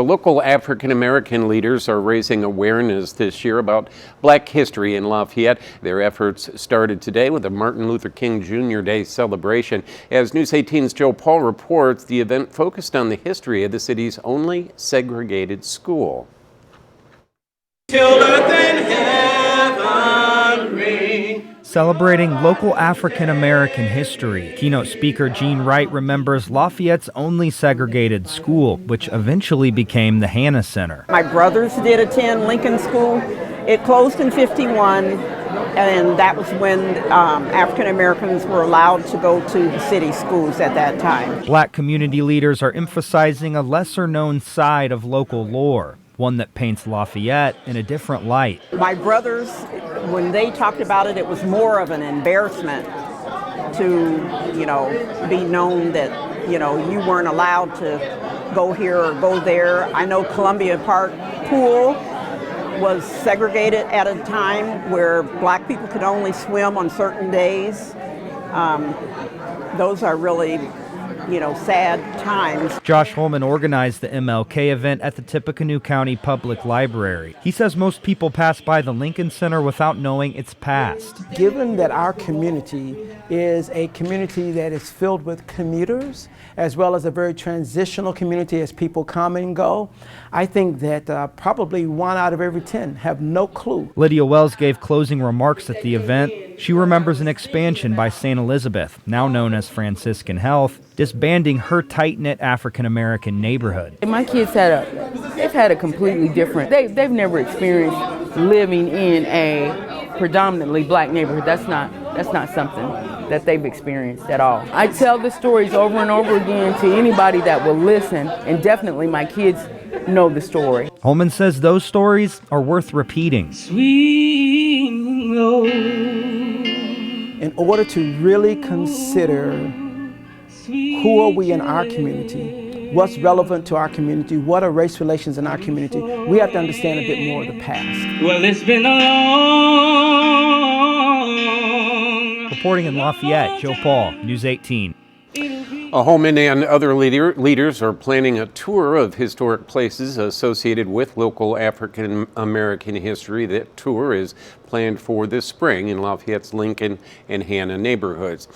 Local African American leaders are raising awareness this year about Black history in Lafayette. Their efforts started today with a Martin Luther King Jr. Day celebration. As News 18's Joe Paul reports, the event focused on the history of the city's only segregated school. Till earth and heaven ring. Celebrating local African American history, keynote speaker Gene Wright remembers Lafayette's only segregated school, which eventually became the Hanna Center. My brothers did attend Lincoln School. It closed in '51, and that was when African Americans were allowed to go to the city schools at that time. Black community leaders are emphasizing a lesser-known side of local lore, one that paints Lafayette in a different light. My brothers, when they talked about it, it was more of an embarrassment to, be known that, you weren't allowed to go here or go there. I know Columbia Park Pool was segregated at a time where Black people could only swim on certain days. Those are really sad times. Josh Holman organized the MLK event at the Tippecanoe County Public Library. He says most people pass by the Lincoln Center without knowing its past. Given that our community is a community that is filled with commuters, as well as a very transitional community as people come and go, I think that probably 1 out of every 10 have no clue. Lydia Wells gave closing remarks at the event. She remembers an expansion by St. Elizabeth, now known as Franciscan Health, disbanding her tight-knit African-American neighborhood. My kids they've had a completely different, they've never experienced living in a predominantly Black neighborhood. That's not something that they've experienced at all. I tell the stories over and over again to anybody that will listen, and definitely my kids know the story. Holman says those stories are worth repeating. In order to really consider who are we in our community, what's relevant to our community, what are race relations in our community, we have to understand a bit more of the past. Well, it's been a long... Reporting in Lafayette, Joe Paul, News 18. Holman and other leaders are planning a tour of historic places associated with local African American history. That tour is planned for this spring in Lafayette's Lincoln and Hanna neighborhoods.